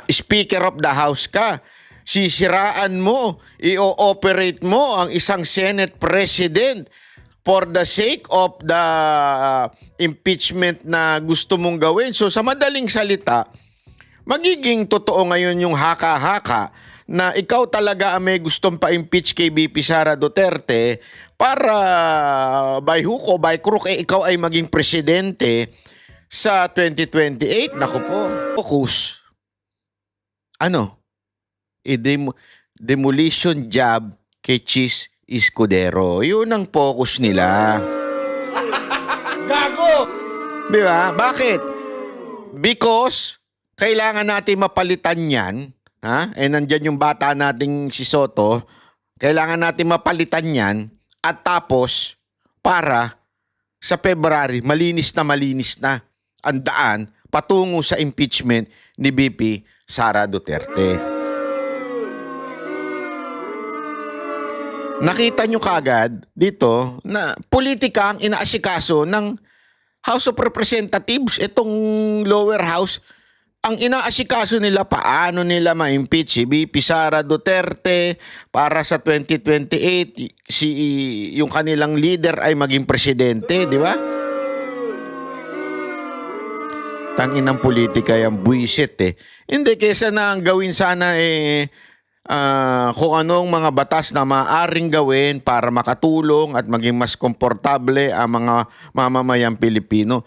Speaker of the House ka. Sisiraan mo, i-ooperate mo ang isang Senate President for the sake of the impeachment na gusto mong gawin. So sa madaling salita, magiging totoo ngayon yung haka-haka na ikaw talaga ang may gustong pa-impeach kay BP Sara Duterte para by hook o by crook ikaw ay maging presidente sa 2028. Naku po, focus. Ano? Demolition job kay Chis Escudero. Yun ang focus nila. Gago! Di ba? Bakit? Because kailangan natin mapalitan yan. Ha? Nandyan yung bata nating si Soto. Kailangan natin mapalitan yan. At tapos, para sa February, malinis na ang daan patungo sa impeachment ni BP Sara Duterte. Nakita nyo kaagad dito na politika ang inaasikaso ng House of Representatives, itong lower house. Ang inaasikaso nila paano nila ma-impeach si BP Sara Duterte para sa 2028 yung kanilang leader ay maging presidente, di ba? Tangin ng politika yung buwisit eh. Hindi, kesa na ang gawin sana kung anong mga batas na maaaring gawin para makatulong at maging mas komportable ang mga mamamayang Pilipino.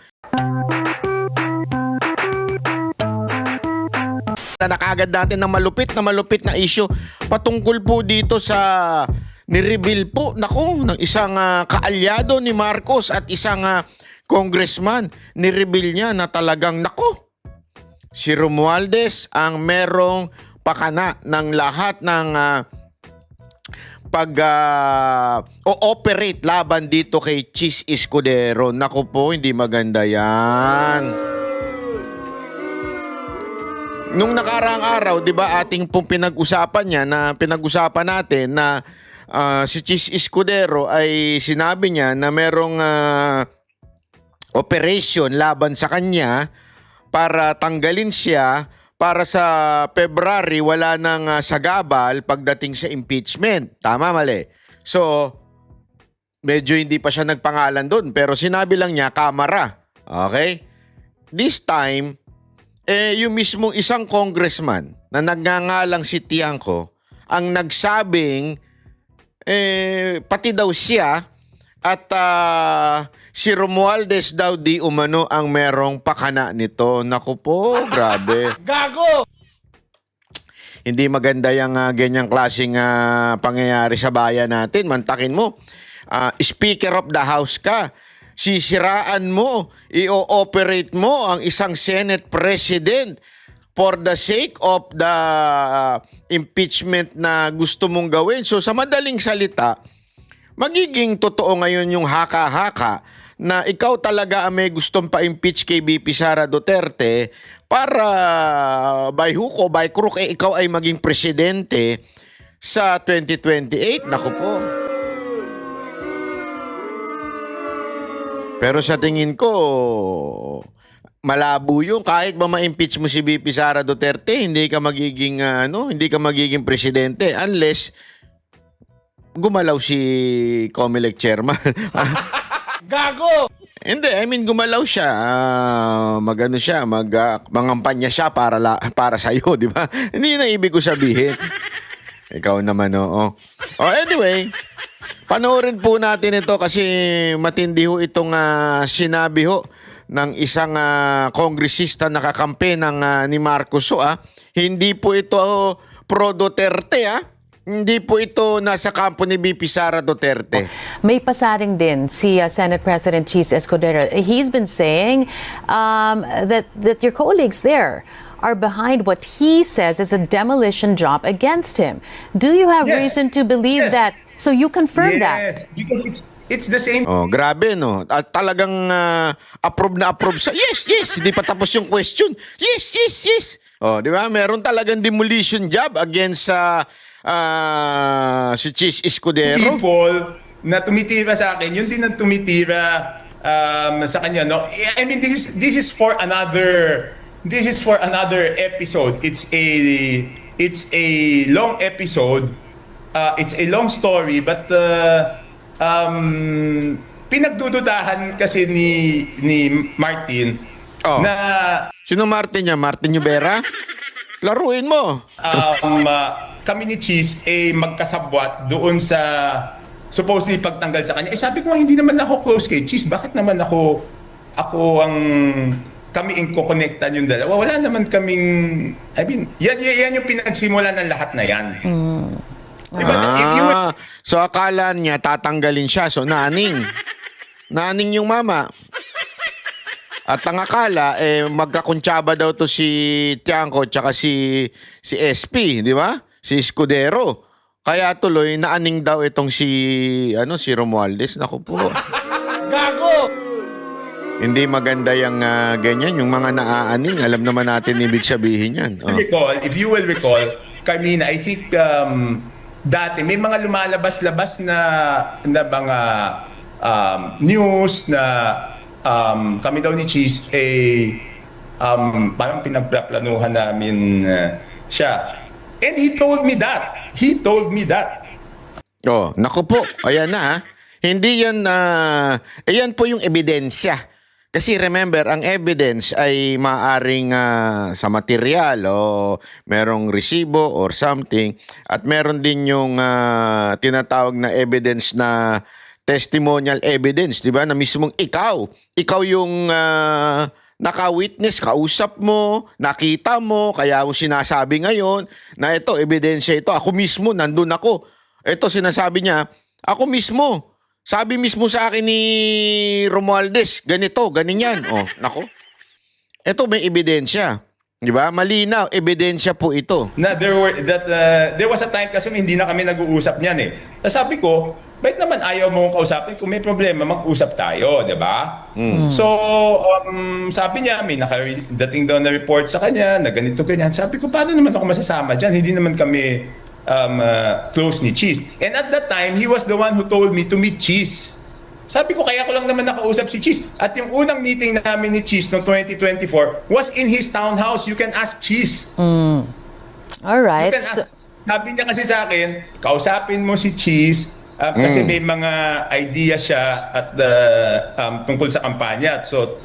Nakagad natin ng malupit na issue patungkol po dito sa nireveal po ng isang kaalyado ni Marcos at isang congressman. Nireveal niya na talagang si Romualdez ang merong pakana ng lahat ng pag-ooperate laban dito kay Chis Escudero. Naku po, hindi maganda yan. Nung nakaraang araw, di ba, ating pong pinag-usapan natin na si Chis Escudero ay sinabi niya na merong operation laban sa kanya para tanggalin siya para sa February wala nang sagabal pagdating sa impeachment. Tama, mali? So, medyo hindi pa siya nagpangalan doon pero sinabi lang niya, Kamara. Okay? This time, yung mismong isang congressman na nagngangalang si Tiangco ang nagsabing pati daw siya at si Romualdez daw di umano ang merong pakana nito. Naku po, grabe. Gago! Hindi maganda yung ganyang klaseng pangyayari sa bayan natin. Mantakin mo, Speaker of the House ka. Sisiraan mo, i-ooperate mo ang isang Senate President for the sake of the impeachment na gusto mong gawin. So sa madaling salita, magiging totoo ngayon yung haka-haka na ikaw talaga ang may gustong pa-impeach kay BP Sara Duterte para by hook o by crook ikaw ay maging presidente sa 2028. Naku po. Pero sa tingin ko, malabo yung kahit ba ma-impeach mo si BP Sara Duterte, hindi ka magiging presidente unless gumalaw si Comelec chairman. Gago! Hindi, I mean gumalaw siya. Mangampanya siya para sa iyo, di ba? Hindi na ibig ko sabihin. Ikaw naman, oo. Anyway, panoorin po natin ito kasi matindi ho itong sinabi ho ng isang kongresista na kakampi ng ni Marcos. Hindi po ito pro Duterte, Hindi po ito nasa kampo ni BP Sara Duterte. May pasaring din si Senate President Chis Escudero. He's been saying that your colleagues there are behind what he says is a demolition job against him. Do you have reason to believe that? So you confirm that? Yes, because it's the same. Grabe, no? At talagang approve na approve sa yes. Hindi pa tapos yung question. Yes. Di ba? Meron talagang demolition job against si Chis Escudero. People na tumitira sa akin, yun din ang tumitira sa kanya, no? I mean, this is for another this is for another episode. It's a long episode. It's a long story, but pinagdududahan kasi ni Martin Oh. na Sino Martin niya? Martin Yubera? Laruin mo. kami ni Cheese magkasabwat doon sa supposedly pagtanggal sa kanya. Sabi ko, hindi naman ako close kay Cheese. Bakit naman ako ang kami inko-connectan yung dalawa? Wala naman kaming, yan yung pinagsimula ng lahat na yan. Diba? If you were- So akala niya tatanggalin siya. So naning. Naning yung mama. At ang akala, magkakuntsaba daw to si Tiangco tsaka si SP, di ba? Si Escudero. Kaya tuloy, naaning daw itong si Romualdez. Naku po. Gago! Hindi maganda yung ganyan. Yung mga naaaning, alam naman natin ibig sabihin yan. Oh. If you will recall, Carmina, I think dati may mga lumalabas-labas na mga news na kami daw ni Cheese parang pinagplaplanuhan namin siya. And he told me that. Oh, naku po. Ayan na ha. Hindi yan, ayan po yung ebidensya. Kasi remember, ang evidence ay maaring sa material o merong resibo or something. At meron din yung tinatawag na evidence na testimonial evidence, di ba? Na mismong ikaw yung naka-witness, kausap mo, nakita mo, kaya mo sinasabi ngayon na ito, ebidensya ito. Ako mismo, nandun ako. Ito, sinasabi niya, ako mismo. Sabi mismo sa akin ni Romualdez, ganito, ganyan. Oh, nako. Ito may ebidensya. Di ba? Malinaw, ebidensya po ito. Na there was a time kasi hindi na kami nag-uusap niyan eh. Sabi ko, bakit naman ayaw mo kong kausapin? Kung may problema, mag-usap tayo, di ba? So, sabi niya, may nakadating daw na report sa kanya, na ganito, ganyan. Sabi ko, paano naman ako masasama dyan? Hindi naman kami close ni Cheese. And at that time, he was the one who told me to meet Cheese. Sabi ko, kaya ko lang naman nakausap si Cheese. At yung unang meeting namin ni Cheese noong 2024 was in his townhouse. You can ask Cheese. All right. You can ask. Sabi niya kasi sa akin, kausapin mo si Cheese kasi may mga idea siya at tungkol sa kampanya. So,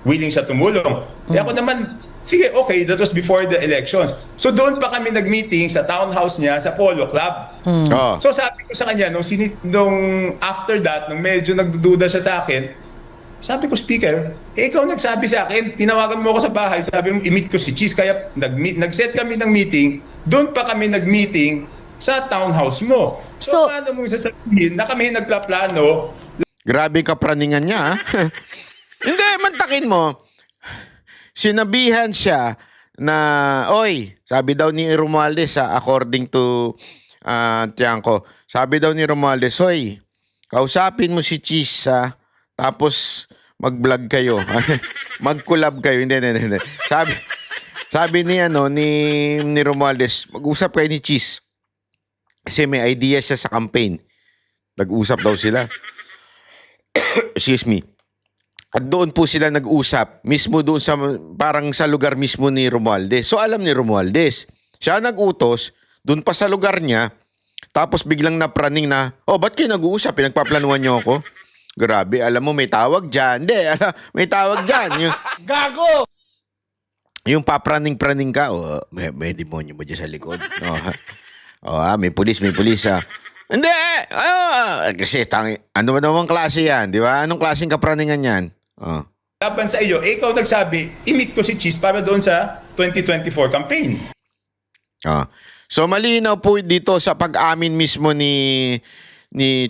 willing siya tumulong. Kaya ako naman, sige, okay, that was before the elections. So, doon pa kami nag-meeting sa townhouse niya sa Polo Club. Oh. So, sabi ko sa kanya, nung after that, nung medyo nagdududa siya sa akin, sabi ko, Speaker, ikaw nagsabi sa akin, tinawagan mo ako sa bahay, sabi mo, i-meet ko si Cheese. Kaya nag-set kami ng meeting, doon pa kami nag-meeting sa townhouse mo. So, So- paano mong sasabihin na kami nagplaplano? Grabe ka praningan niya, ha? Hindi, mantakin mo. Sinabihan siya na, oy, sabi daw ni Romualdez, according to Tiangco, sabi daw ni Romualdez, oy, kausapin mo si Cheese, tapos mag-vlog kayo. Mag-collab kayo. Hindi. Sabi ni Romualdez, mag-usap kayo ni Cheese. Kasi may idea siya sa campaign. Nag-usap daw sila. Excuse me. At doon po sila nag-usap. Mismo doon sa, parang sa lugar mismo ni Romualdez. So alam ni Romualdez. Siya nag-utos, doon pa sa lugar niya. Tapos biglang napraning na, oh, ba't kayo nag-uusap? Pinagpaplanuhan niyo ako? Grabe, alam mo, may tawag dyan. Hindi, may tawag dyan. Gago! Yung papraning-praning ka, may demonyo ba dyan sa likod? May pulis. Hindi, kasi ano ba namang klase yan, di ba? Anong klaseng kapraningan yan? Laban sa iyo, ikaw nagsabi, i-meet ko si Cheese para doon sa 2024 campaign. So malinaw po dito sa pag-amin mismo ni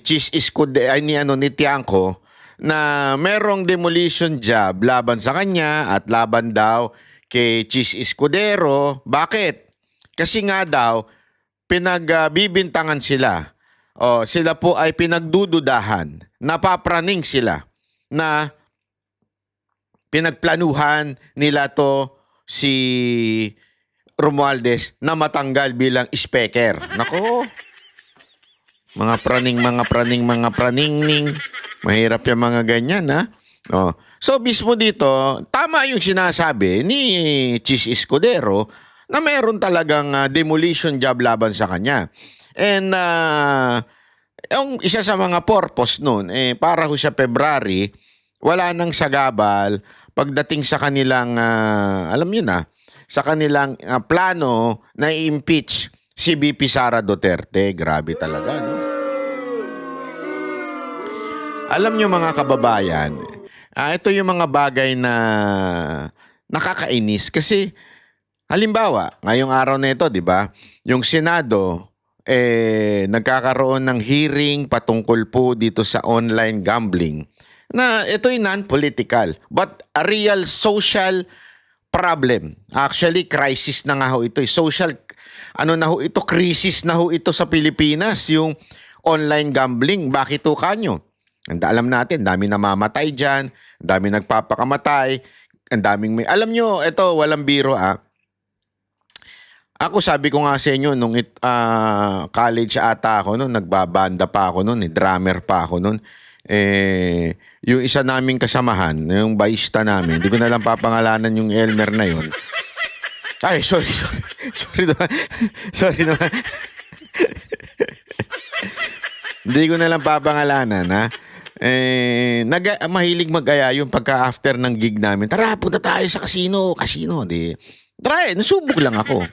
Cheese Escudero, ni Tiangco, na merong demolition job laban sa kanya at laban daw kay Cheese Escudero. Bakit? Kasi nga daw, pinagbibintangan sila. Sila po ay pinagdududahan. Napapraning sila na pinagplanuhan nila to si Romualdez na matanggal bilang speaker. Nako. Mga praning. Mahirap yung mga ganyan, ha? So mismo dito, tama yung sinasabi ni Chis Escudero na meron talagang demolition job laban sa kanya. And yung isa sa mga purpose nun, para ho sa February, wala nang sagabal pagdating sa kanilang, alam niyo na, sa kanilang plano na i-impeach si VP Sara Duterte. Grabe talaga, no? Alam niyo mga kababayan, ito yung mga bagay na nakakainis kasi halimbawa, ngayong araw na ito, di ba, yung Senado, nagkakaroon ng hearing patungkol po dito sa online gambling na ito'y non-political but a real social problem. Actually, crisis na nga ho ito. Social, crisis na ho ito sa Pilipinas, yung online gambling. Bakit ho kanyo? Alam natin, dami namamatay dyan, dami nagpapakamatay, ang daming may... Alam nyo, ito, walang biro Ako sabi ko nga sa inyo, nung college ata ako noon, nagbabanda pa ako noon, drummer pa ako noon. Yung isa naming kasamahan, yung baista namin, hindi ko na lang papangalanan yung Elmer na yun. Ay, sorry. Sorry naman. Sorry naman. Hindi ko na lang papangalanan, ha? Mahilig mag-aya yung pagka-after ng gig namin. Tara, punta tayo sa casino. Tara, nasubok lang ako.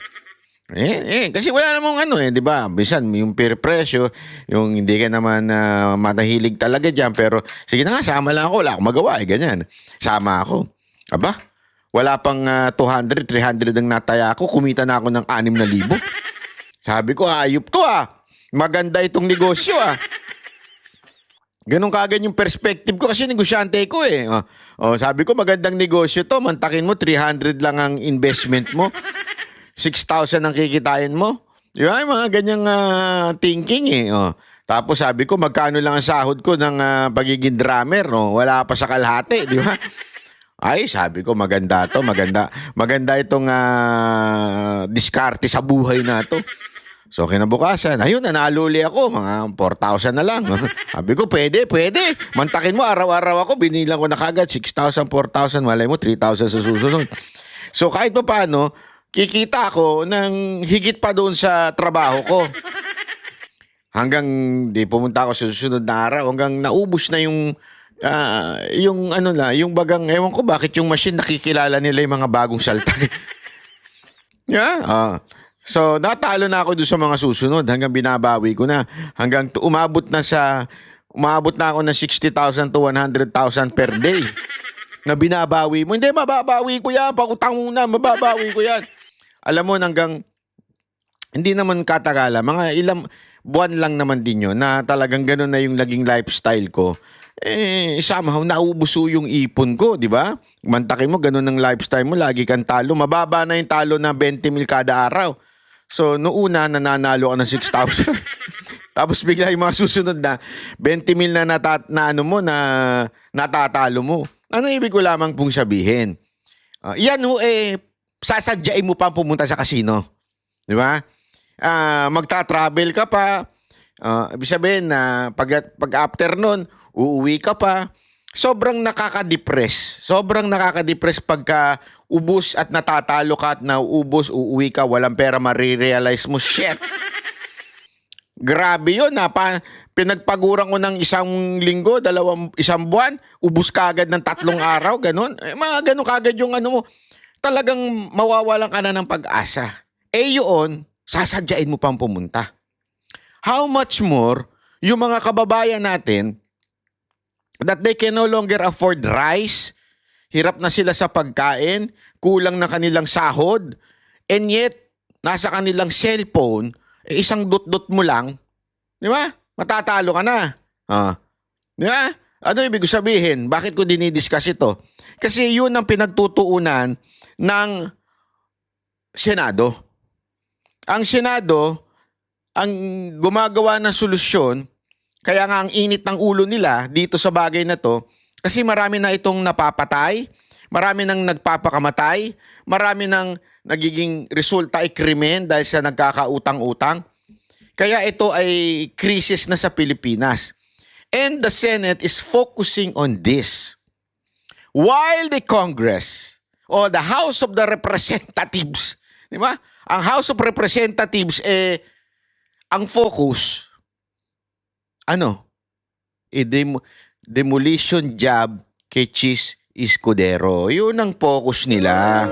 Kasi wala namang di ba? Bisan yung peer pressure, yung hindi ka naman matahilig talaga diyan, pero sige na nga, sama lang ako, wala akong magawa, ganyan. Sama ako. Aba, wala pang 200, 300 ang nataya ako, kumita na ako ng 6,000. Sabi ko, ayop to maganda itong negosyo Ganun kagad yung perspective ko kasi negosyante ko sabi ko, magandang negosyo to, mantakin mo 300 lang ang investment mo. 6,000 ang kikitain mo. Di ba? Mga ganyang thinking Tapos sabi ko, magkano lang ang sahod ko ng pagiging drummer. Wala pa sa kalahati. Di ba? Ay, sabi ko, maganda to. Maganda itong diskarte sa buhay na to. So, kinabukasan, ayun, nanaluli ako. Mga 4,000 na lang. Sabi ko, pwede. Mantakin mo, araw-araw ako. Binilang ko na kagad. 6,000, 4,000. Malay mo, 3,000 sa susunod. So, kahit pa paano, kikita ako ng higit pa doon sa trabaho ko. Hanggang di pumunta ako sa susunod na araw, hanggang naubos na yung yung bagang, ewan ko bakit yung machine nakikilala nila yung mga bagong salta. So, natalo na ako doon sa mga susunod hanggang binabawi ko na. Hanggang umabot na ako ng 60,000 to 100,000 per day. Na binabawi mo. Hindi, mababawi ko yan. Pakutang muna, mababawi ko yan. Alam mo, hanggang, hindi naman katagalan, mga ilang buwan lang naman din yun, na talagang gano'n na yung naging lifestyle ko. Somehow, naubuso yung ipon ko, di ba? Mantakin mo, gano'n ang lifestyle mo, lagi kang talo. Mababa na yung talo na 20,000 kada araw. So, noong una, nananalo ka ng 6,000. Tapos bigla yung mga susunod na 20,000 na natatalo mo. Ano ibig ko lamang pong sabihin? Yan sasadyain mo pa pumunta sa casino. Di ba? Magta-travel ka pa. Ibig sabihin na pag after nun, uuwi ka pa. Sobrang nakaka-depress. Pagka ubus at natatalo ka at nauubos, uuwi ka, walang pera, marirealize mo, shit. Grabe yun pinagpaguran ko ng 1 linggo, 1 buwan, ubus kagad ng 3 araw, ganun. Mga ganun kagad yung mo. Talagang mawawalan ka na ng pag-asa. Yun, sasadyain mo pang pumunta. How much more yung mga kababayan natin that they can no longer afford rice, hirap na sila sa pagkain, kulang na kanilang sahod, and yet, nasa kanilang cellphone, isang dot-dot mo lang, di ba? Matatalo ka na. Di ba? Ano ibig sabihin? Bakit ko dinidiscuss ito? Kasi yun ang pinagtutuunan ng Senado. Ang Senado, ang gumagawa ng solusyon, kaya nga ang init ng ulo nila dito sa bagay na to, kasi marami na itong napapatay, marami nang nagpapakamatay, marami nang nagiging resulta ay krimen dahil sa nagkakautang-utang. Kaya ito ay krisis na sa Pilipinas. And the Senate is focusing on this. while the Congress o the House of the Representatives, di ba? Ang House of Representatives, ang focus, demolition job kay Chis Escudero. Yun ang focus nila.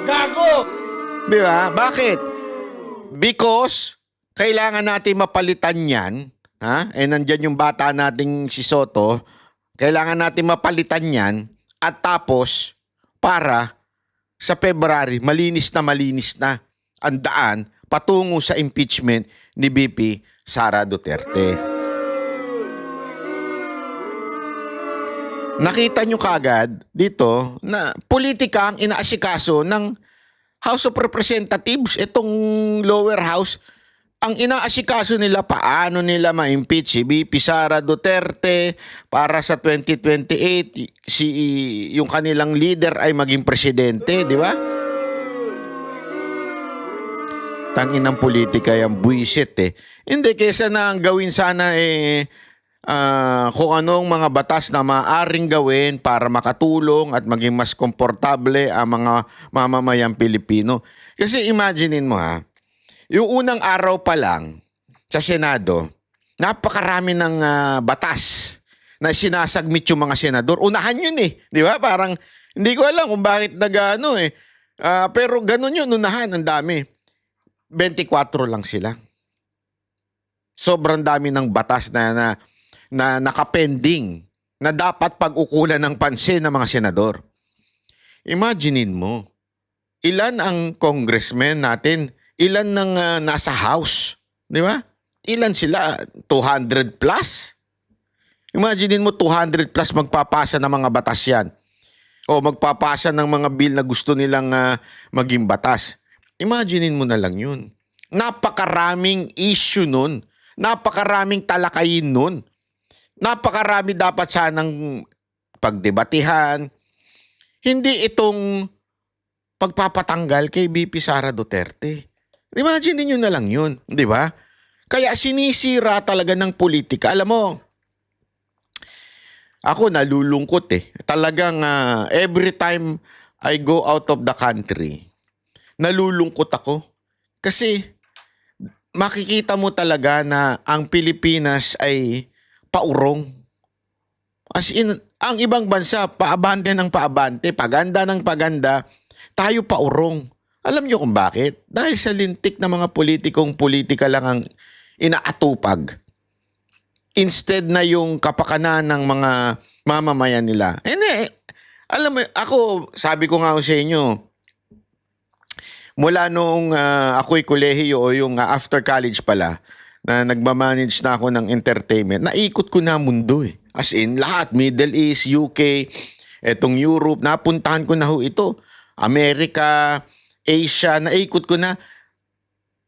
Gago! Di ba? Bakit? Because kailangan natin mapalitan yan. Nandyan yung bata nating si Soto. Kailangan natin mapalitan yan. At tapos, para sa February, malinis na ang daan patungo sa impeachment ni VP Sara Duterte. Nakita nyo kaagad dito na politika ang inaasikaso ng House of Representatives, itong lower house. Ang inaasikaso nila, paano nila ma-impeach si VP Sara Duterte para sa 2028 yung kanilang leader ay maging presidente, di ba? Tangin ng politika yung buwisit eh. Hindi, kesa na ang gawin sana kung anong mga batas na maaaring gawin para makatulong at maging mas komportable ang mga mamamayang Pilipino. Kasi imaginein mo yung unang araw pa lang sa Senado, napakarami ng batas na sinasagmit yung mga senador. Unahan yun di ba? Parang hindi ko alam kung bakit pero ganun yun, unahan, ang dami. 24 lang sila. Sobrang dami ng batas na nakapending na dapat pag-ukulan ng pansin ng mga senador. Imaginein mo, ilan ang congressmen natin, ilan ng nasa house, di ba? Ilan sila? 200 plus? Imaginein mo 200 plus magpapasa ng mga batas yan. O magpapasa ng mga bill na gusto nilang maging batas. Imaginein mo na lang yun. Napakaraming issue nun. Napakaraming talakayin nun. Napakarami dapat sanang pagdebatihan. Hindi itong pagpapatanggal kay VP Sara Duterte. Imagine niyo na lang yun, di ba? Kaya sinisira talaga ng politika. Alam mo, ako nalulungkot Talagang every time I go out of the country, nalulungkot ako. Kasi makikita mo talaga na ang Pilipinas ay paurong. As in, ang ibang bansa, paabante ng paabante, paganda ng paganda, tayo paurong. Alam niyo kung bakit? Dahil sa lintik na mga politikong politika lang ang inaatupag. Instead na yung kapakanan ng mga mamamayan nila. Alam mo, ako, sabi ko nga sa inyo, mula noong ako'y kolehiyo o yung after college pala, na nagmamanage na ako ng entertainment, naikot ko na mundo As in, lahat, Middle East, UK, etong Europe, napuntahan ko na ito. Amerika, Asia, naikot ko na.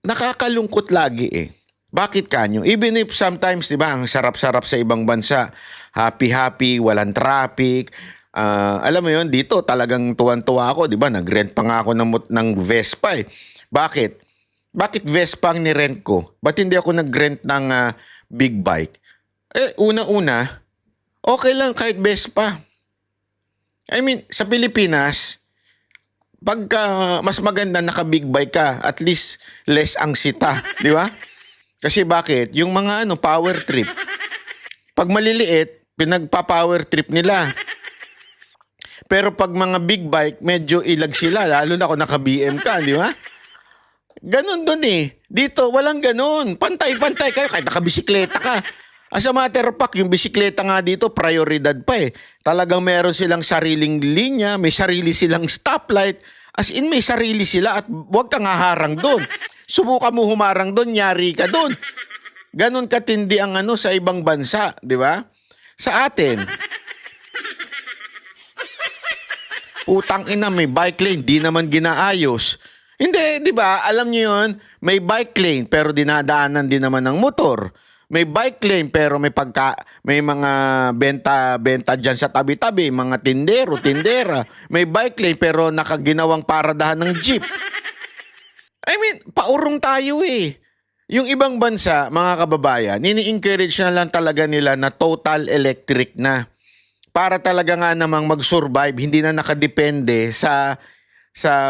Nakakalungkot lagi Bakit kanyo? Even if sometimes, di ba, ang sarap-sarap sa ibang bansa, happy-happy, walang traffic. Alam mo yun, dito talagang tuwan-tuwa ako, di ba? Nag-rent pa nga ako ng Vespa Bakit? Bakit Vespa ang nirent ko? Ba't hindi ako nag-rent ng big bike? Una-una, okay lang kahit Vespa. I mean, sa Pilipinas, pagka mas maganda naka-big bike ka, at least less ang sita, di ba? Kasi bakit? Yung mga power trip. Pag maliliit, pinagpa-power trip nila. Pero pag mga big bike, medyo ilag sila, lalo na kung naka-BM ka, di ba? Ganon dun Dito, walang ganon. Pantay-pantay kayo, kahit nakabisikleta ka. As a matter of fact, yung bisikleta nga dito, prioridad pa Talagang meron silang sariling linya, may sarili silang stoplight. As in, may sarili sila at huwag kang haharang doon. Subukan mo humarang doon, yari ka doon. Ganon katindi ang sa ibang bansa, di ba? Sa atin, utang ina, may bike lane, di naman ginaayos. Hindi, di ba? Alam niyo yun, may bike lane pero dinadaanan din naman ng motor. May bike lane pero may mga benta diyan sa tabi-tabi, mga tindero, tindera. May bike lane pero nakaginawang paradahan ng jeep. I mean, paurong tayo Yung ibang bansa, mga kababayan, nini-encourage na lang talaga nila na total electric na. para talaga nga namang mag-survive, hindi na nakadepende sa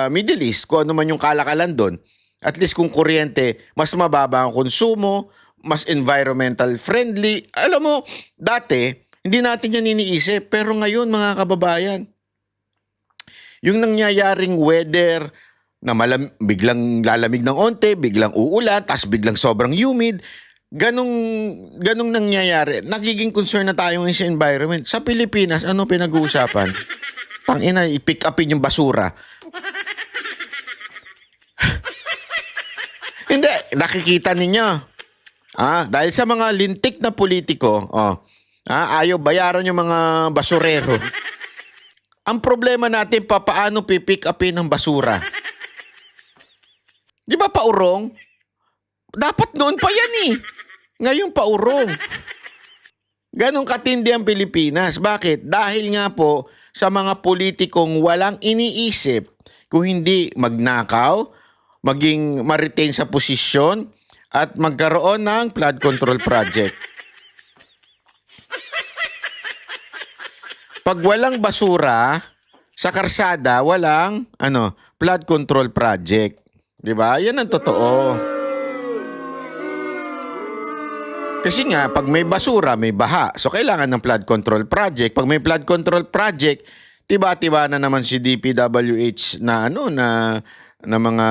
Middle East, kung ano man yung kalakalan doon. At least kung kuryente, mas mababa ang konsumo, mas environmental friendly. Alam mo, dati, hindi natin yan iniisip. Pero ngayon, mga kababayan, yung nangyayaring weather na biglang lalamig ng onte, biglang uulan, tas biglang sobrang humid, ganong nangyayari. Nagiging concern na tayo ngayon sa environment. Sa Pilipinas, ano pinag-uusapan? Tangina, i-pick upin yung basura. Hindi, nakikita ninyo. Dahil sa mga lintik na politiko, ayaw bayaran yung mga basurero. Ang problema natin, paano pipick upin ng basura? Di ba paurong? Dapat noon pa yan eh. Ngayon paurong. Ganong katindi ang Pilipinas. Bakit? Dahil nga po sa mga politikong walang iniisip kung hindi magnakaw, maging ma-retain sa posisyon, at magkaroon ng flood control project. Pag walang basura sa karsada, walang flood control project. 'Di ba? Yan ang totoo. Kasi nga pag may basura, may baha. So kailangan ng flood control project. Pag may flood control project, tiba-tiba na naman si DPWH na na mga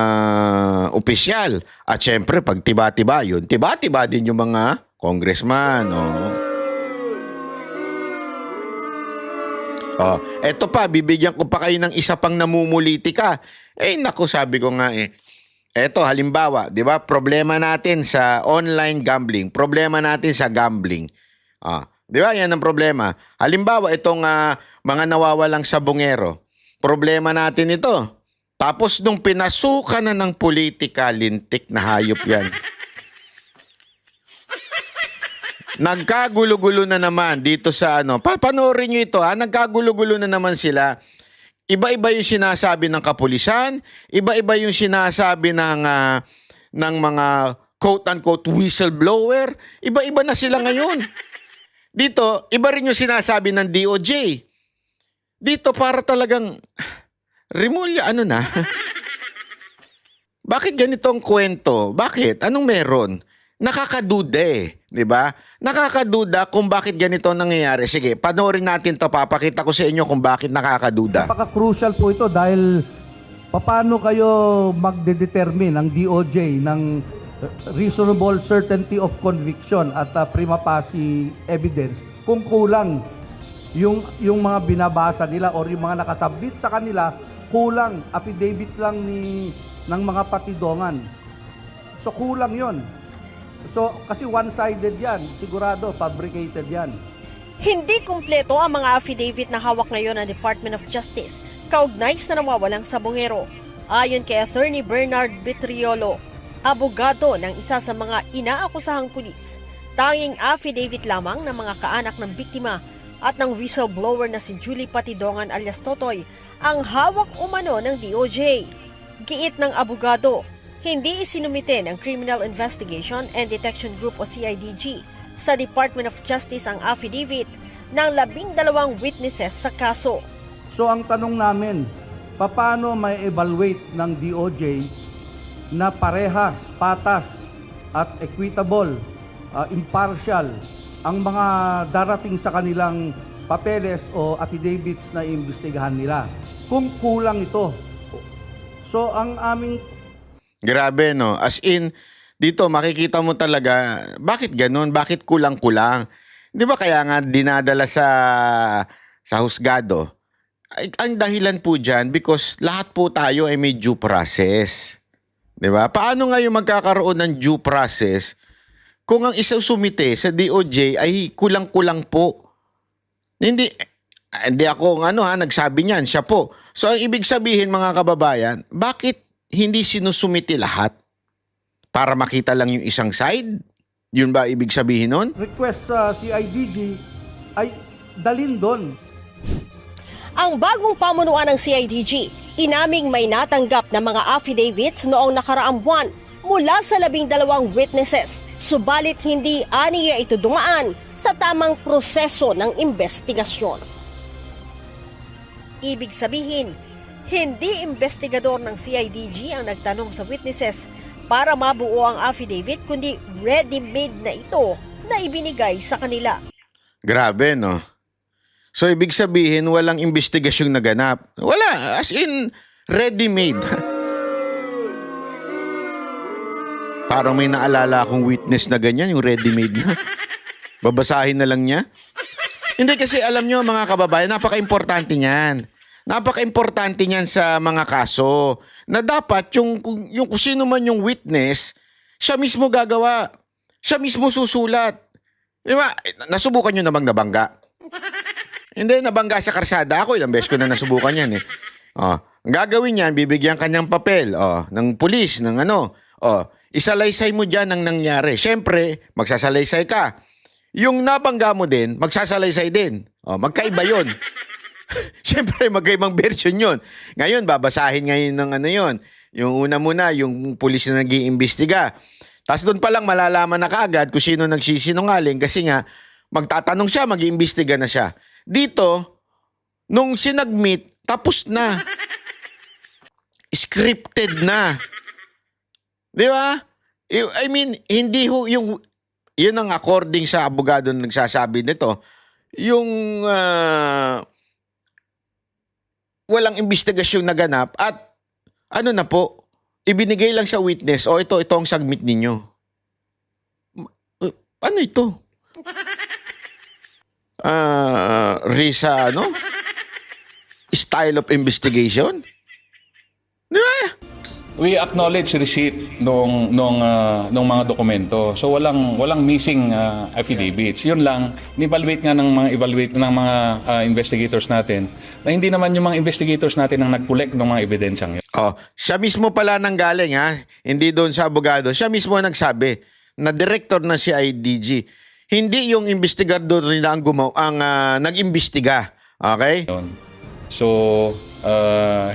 opisyal. At syempre, pag tiba-tiba yun, tiba-tiba din yung mga congressman. Eto pa, bibigyan ko pa kayo ng isa pang namumulitika. Naku, sabi ko nga Eto, halimbawa, di ba, problema natin sa online gambling. Problema natin sa gambling. Di ba, yan ang problema. Halimbawa, itong mga nawawalang sabongero. Problema natin ito. Tapos nung pinasukan na ng politika, lintik na hayop yan. Nagkagulo-gulo na naman dito sa Panoorin nyo ito nagkagulo-gulo na naman sila. Iba-iba yung sinasabi ng kapulisan, iba-iba yung sinasabi ng mga quote-unquote whistleblower, iba-iba na sila ngayon. Dito, iba rin yung sinasabi ng DOJ. Dito para talagang Rimulya, na? Bakit ganito ang kwento? Bakit? Anong meron? Nakakaduda di ba? Nakakaduda kung bakit ganito nangyayari. Sige, panoorin natin to. Papakita ko sa inyo kung bakit nakakaduda. Napaka-crucial po ito dahil paano kayo magde-determine ang DOJ ng reasonable certainty of conviction at prima facie evidence kung kulang yung mga binabasa nila or yung mga nakasubmit sa kanila, kulang affidavit lang ng mga patidongan. So kulang yon. So kasi one-sided yan, sigurado fabricated yan. Hindi kumpleto ang mga affidavit na hawak ngayon ng Department of Justice kaugnay sa nawawalang sabongero. Ayon kay Attorney Bernard Vitriolo, abogado ng isa sa mga inaakusahang pulis, tanging affidavit lamang ng mga kaanak ng biktima at ng whistleblower na si Julie Patidongan alias Totoy ang hawak umano ng DOJ. Giit ng abogado, hindi isinumite ng Criminal Investigation and Detection Group o CIDG sa Department of Justice ang affidavit ng 12 witnesses sa kaso. So ang tanong namin, paano may evaluate ng DOJ na parehas, patas at equitable, impartial ang mga darating sa kanilang papeles o affidavits na iimbestigahan nila kung kulang ito. So ang aming Grabe As in, dito makikita mo talaga, bakit ganun? Bakit kulang-kulang? Di ba kaya nga dinadala sa husgado? Ang dahilan po dyan, because lahat po tayo ay may due process. Di ba? Paano nga yung magkakaroon ng due process kung ang isa sumite sa DOJ ay kulang-kulang po? Hindi ako nagsabi niyan, siya po. So ang ibig sabihin mga kababayan, bakit hindi sinusumite lahat? Para makita lang yung isang side? Yun ba ibig sabihin nun? request sa CIDG ay dalin doon. Ang bagong pamunuan ng CIDG, inaming may natanggap na mga affidavits noong nakaraang buwan mula sa 12 witnesses, subalit hindi aniya ito dumaan sa tamang proseso ng investigasyon. Ibig sabihin, hindi investigador ng CIDG ang nagtanong sa witnesses para mabuo ang affidavit, kundi ready-made na ito na ibinigay sa kanila. Grabe, no? So, ibig sabihin, walang investigasyong naganap. Wala. As in, ready-made. Parang may naalala akong witness na ganyan, yung ready-made na. Babasahin na lang niya. Hindi, kasi alam nyo, mga kababayan, napaka-importante niyan. Napaka-importante niyan sa mga kaso na dapat yung kung sino man yung witness, siya mismo gagawa. Siya mismo susulat. Di ba? Nasubukan nyo namang nabangga. Hindi, nabangga sa karsada. Ako, ilang beses ko na nasubukan yan eh. Oh, ang gagawin niyan, bibigyan kanyang papel ng pulis, ng ano. Isalaysay mo dyan ang nangyari. Siyempre, magsasalaysay ka. Yung nabangga mo din, magsasalaysay din. Magkaiba yun. Siyempre, magkaibang version yun. Ngayon, babasahin ngayon ng ano yun. Yung una muna, yung pulis na nag-iimbestiga. Tapos doon pa lang malalaman na kaagad kung sino nagsisinungaling kasi nga, magtatanong siya, mag-iimbestiga na siya. Dito, nung sinagmit, tapos na. Scripted na. Di ba? I mean, hindi ho yung... Yun ang according sa abogado na nagsasabi nito. Yung... walang investigasyong naganap at ano na po, ibinigay lang sa witness, ito ang submit ninyo. Ano ito? Risa, ano? Style of investigation? Di ba? We acknowledge receipt nung mga dokumento. So walang missing affidavits. Yun lang, ni-evaluate nga ng mga investigators natin na hindi naman yung mga investigators natin ang nag-collect ng mga ebidensyang yun. Siya mismo pala nang galing ha. Hindi doon sa abogado. Siya mismo nagsabi na director ng CIDG. Hindi yung investigador nila ang nag-imbestiga. Okay? Yun. So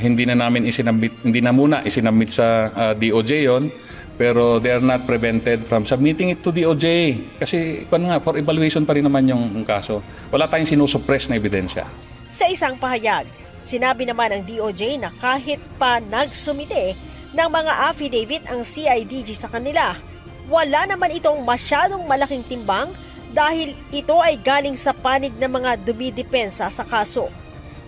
hindi na muna isinabmit sa DOJ yon, pero they are not prevented from submitting it to DOJ kasi for evaluation pa rin naman yung kaso. Wala tayong sinusuppress na ebidensya. Sa isang pahayag, sinabi naman ng DOJ na kahit pa nagsumite ng mga affidavit ang CIDG sa kanila, wala naman itong masyadong malaking timbang dahil ito ay galing sa panig ng mga dumidepensa sa kaso.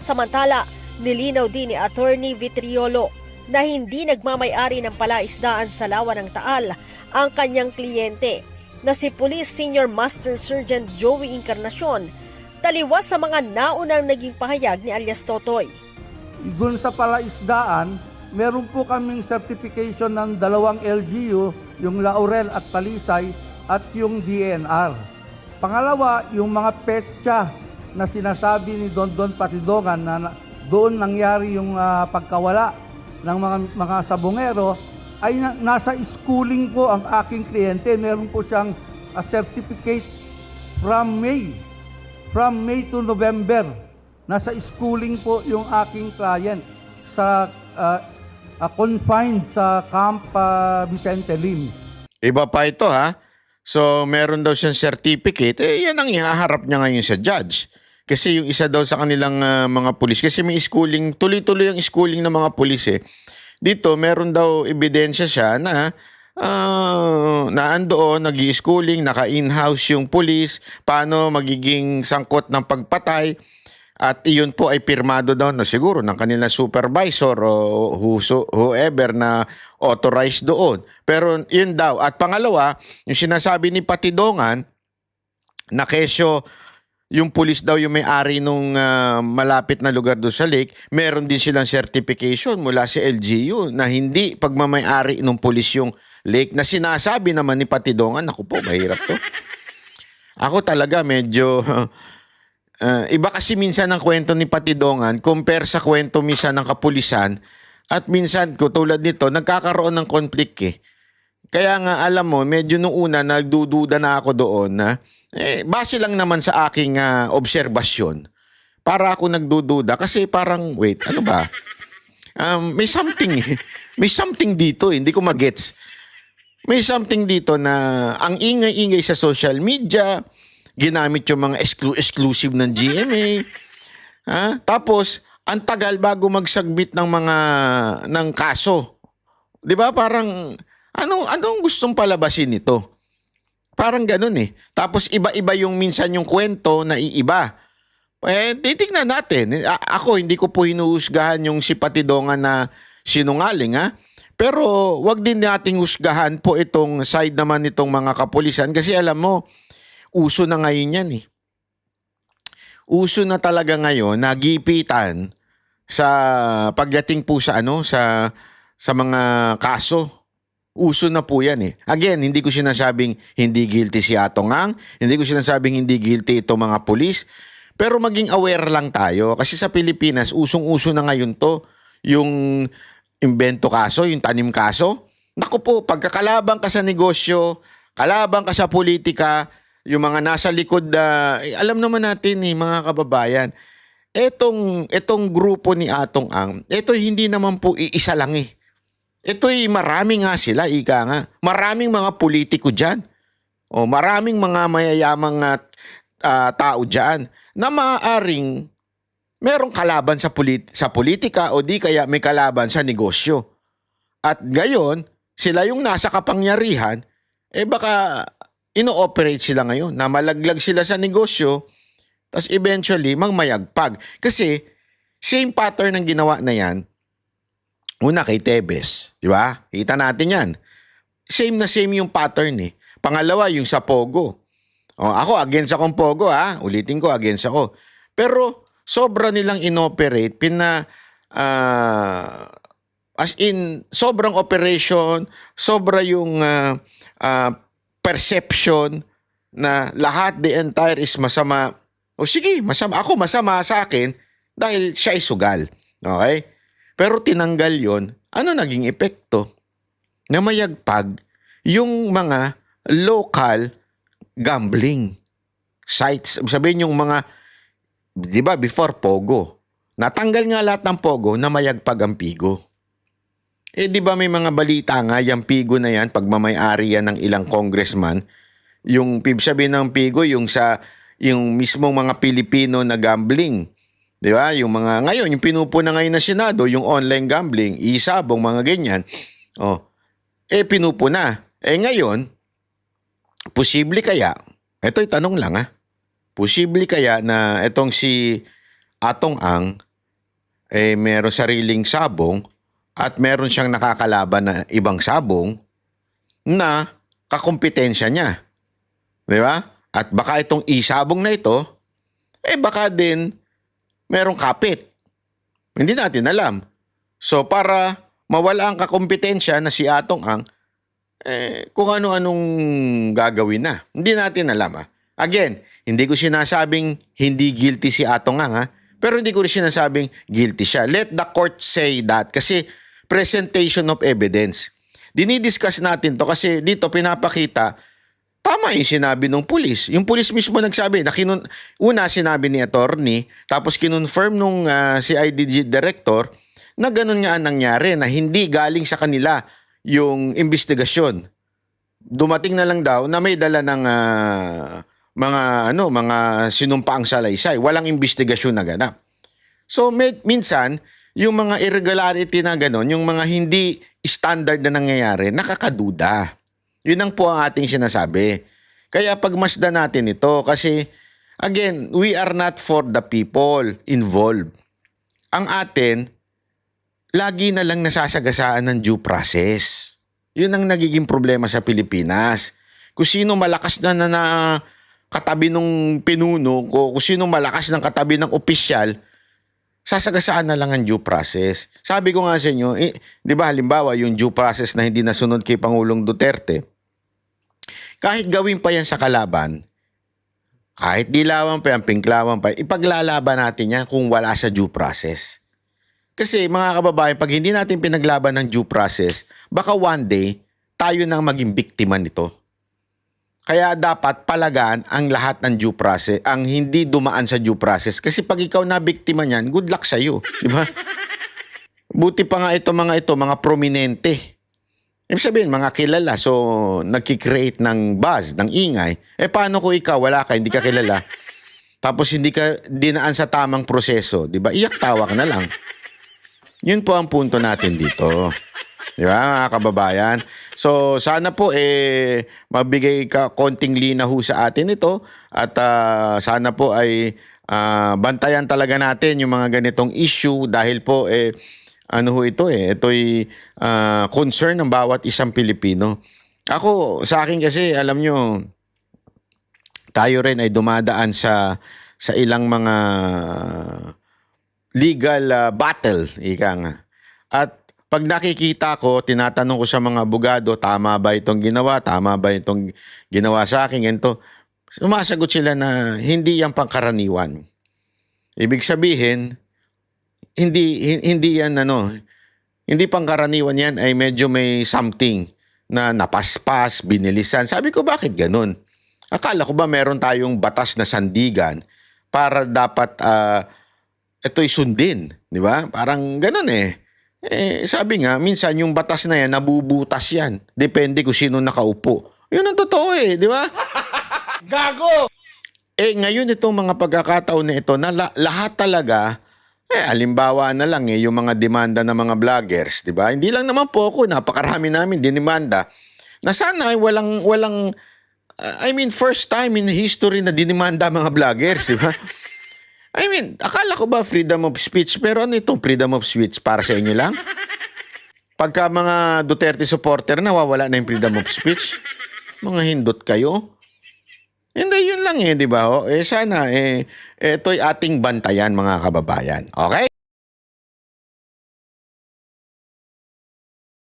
Samantala, nilinaw din ni Attorney Vitriolo na hindi nagmamay-ari ng palaisdaan sa Lawa ng Taal ang kanyang kliyente na si Police Senior Master Sergeant Joey Encarnacion, taliwas sa mga naunang naging pahayag ni alias Totoy. Doon sa palaisdaan, meron po kaming certification ng dalawang LGU, yung Laurel at Talisay at yung DNR. Pangalawa, yung mga petsa na sinasabi ni Don Patidongan na doon nangyari yung pagkawala ng mga sabongero ay nasa schooling po ang aking kliyente. Meron po siyang certificate from May to November. Nasa schooling po yung aking client sa confined sa Camp Vicente Lim. Iba pa ito ha. So meron daw siyang certificate. Yan ang ihaharap niya ngayon sa judge. Kasi yung isa daw sa kanilang mga pulis, kasi may schooling, tuloy-tuloy ang schooling ng mga pulis eh. Dito, meron daw ebidensya siya na naandoon, nag-i-schooling, naka-in-house yung pulis, paano magiging sangkot ng pagpatay. At iyon po ay pirmado daw na siguro ng kanilang supervisor o whoever na authorized doon. Pero yun daw. At pangalawa, yung sinasabi ni Patidongan na kesyo yung pulis daw yung may-ari nung malapit na lugar doon sa lake, meron din silang certification mula sa LGU na hindi pagmamay-ari ng pulis yung lake na sinasabi naman ni Patidongan. Naku po, mahirap to. Ako talaga medyo... iba kasi minsan ang kwento ni Patidongan compare sa kwento minsan ng kapulisan at minsan ko tulad nito, nagkakaroon ng conflict eh. Kaya nga alam mo, medyo nung una nagdududa na ako doon na base lang naman sa aking obserbasyon. Para ako nagdududa kasi parang wait, ano ba? May something dito, hindi ko magets. May something dito na ang ingay-ingay sa social media, ginamit yung mga exclusive ng GMA. Tapos ang tagal bago mag-submit ng kaso. 'Di ba? Parang anong gustong palabasin nito? Parang ganun eh. Tapos iba-iba yung minsan yung kwento na iiba. Titignan natin. Ako, hindi ko po hinuhusgahan yung si Patidongan na sinungaling, ha? Pero wag din nating husgahan po itong side naman nitong mga kapulisan kasi alam mo, uso na ngayon yan eh. Uso na talaga ngayon, nagipitan sa pagdating po sa sa mga kaso. Uso na po yan eh. Again, hindi ko sinasabing hindi guilty si Atong Ang, hindi ko sinasabing hindi guilty itong mga pulis, pero maging aware lang tayo kasi sa Pilipinas, usong-uso na ngayon to, yung imbento kaso, yung tanim kaso. Naku po, pagkakalaban ka sa negosyo, kalaban ka sa politika, yung mga nasa likod, alam naman natin eh, mga kababayan, etong grupo ni Atong Ang, ito hindi naman po iisa lang eh. Ito'y marami nga sila, ika nga. Maraming mga politiko dyan. O maraming mga mayayamang tao dyan na maaaring merong kalaban sa politika o di kaya may kalaban sa negosyo. At ngayon, sila yung nasa kapangyarihan, baka ino-operate sila ngayon na malaglag sila sa negosyo tapos eventually magmayagpag. Kasi same pattern ng ginawa na yan. Una kay Tebes, di ba? Kita natin yan. Same na same yung pattern eh. Pangalawa, yung sa Pogo. Ako, against akong Pogo ha. Ulitin ko, against ako. Pero sobra nilang inoperate, as in, sobrang operation, sobra yung perception na lahat, the entire is masama. O sige, masama. Ako masama sa akin dahil siya ay sugal. Okay? Pero tinanggal yon, ano naging epekto? Na mayagpag yung mga local gambling sites. Sabihin yung mga, di ba, before Pogo. Natanggal nga lahat ng Pogo na mayagpag ang Pigo. Di ba may mga balita nga, yung Pigo na yan, pagmamay-ari yan ng ilang congressman, yung sabihin ng Pigo, yung mismong mga Pilipino na gambling. Di ba? Yung mga ngayon, yung pinupuna ngayon na Senado, yung online gambling, isabong, mga ganyan. Pinupuna. Ngayon, posible kaya, ito'y tanong lang posible kaya na itong si Atong Ang, meron sariling sabong at meron siyang nakakalaban na ibang sabong na kakumpetensya niya. Di ba? At baka itong isabong na ito, baka din merong kapit. Hindi natin alam. So para mawala ang kakumpetensya na si Atong Ang, kung ano-anong gagawin na. Hindi natin alam. Again, hindi ko sinasabing hindi guilty si Atong Ang pero hindi ko rin sinasabing guilty siya. Let the court say that kasi presentation of evidence. Dinidiscuss natin to kasi dito pinapakita tama yung sinabi ng pulis. Yung pulis mismo nagsabi, una sinabi ni attorney, tapos kinonfirm nung CIDG director na ganun nga ang nangyari, na hindi galing sa kanila yung investigasyon. Dumating na lang daw na may dala ng mga sinumpaang salaysay. Walang investigasyon na ganap. So minsan, yung mga irregularity na ganun, yung mga hindi standard na nangyayari, nakakaduda. Yun ang po ang ating sinasabi. Kaya pagmasdan natin ito kasi, again, we are not for the people involved. Ang atin, lagi na lang nasasagasaan ng due process. Yun ang nagiging problema sa Pilipinas. Kung sino malakas na katabi ng pinuno, kung sino malakas ng katabi ng opisyal, sasagasaan na lang ang due process. Sabi ko nga sa inyo, di ba halimbawa yung due process na hindi nasunod kay Pangulong Duterte, kahit gawin pa yan sa kalaban, kahit dilawan pa yan, pinklawan pa yan, ipaglalaban natin yan kung wala sa due process. Kasi mga kababayan, pag hindi natin pinaglaban ng due process, baka one day, tayo nang maging biktima nito. Kaya dapat palagaan ang lahat ng due process, ang hindi dumaan sa due process. Kasi pag ikaw na biktima niyan, good luck sa'yo. Di ba? Buti pa nga mga prominente. Ibig sabihin, mga kilala. So, nagkikreate ng buzz, ng ingay. Paano kung ikaw, wala ka, hindi ka kilala? tapos hindi ka dinaan sa tamang proseso, di ba? Iyak tawa ka na lang. Yun po ang punto natin dito. Di ba, mga kababayan? So, sana po mabigay ka konting linaw sa atin ito at sana po ay bantayan talaga natin yung mga ganitong issue dahil po ito'y concern ng bawat isang Pilipino. Ako, sa akin kasi, alam nyo, tayo rin ay dumadaan sa ilang mga legal battle, ika nga. At pag nakikita ko, tinatanong ko sa mga abogado, tama ba itong ginawa? Tama ba itong ginawa sa akin? Ganito. Sumasagot sila na hindi yan pangkaraniwan. Ibig sabihin, hindi yan hindi pangkaraniwan yan ay medyo may something na napaspas, binilisan. Sabi ko, bakit ganun? Akala ko ba meron tayong batas na sandigan para dapat ito'y sundin, di ba? Parang ganun sabi nga, minsan yung batas na yan, nabubutas yan. Depende kung sino nakaupo. Yun ang totoo di ba? Gago! Ngayon itong mga pagkakataon na ito, na lahat talaga, halimbawa na lang yung mga demanda ng mga vloggers, di ba? Hindi lang naman po ako, napakarami namin dinimanda. Na sana ay walang first time in history na dinimanda mga vloggers, di ba? Akala ko ba freedom of speech? Pero ano itong freedom of speech? Para sa inyo lang? Pagka mga Duterte supporter, nawawala na yung freedom of speech? Mga hindot kayo? Hindi, yun lang di ba? Sana, ito'y ating bantayan mga kababayan. Okay?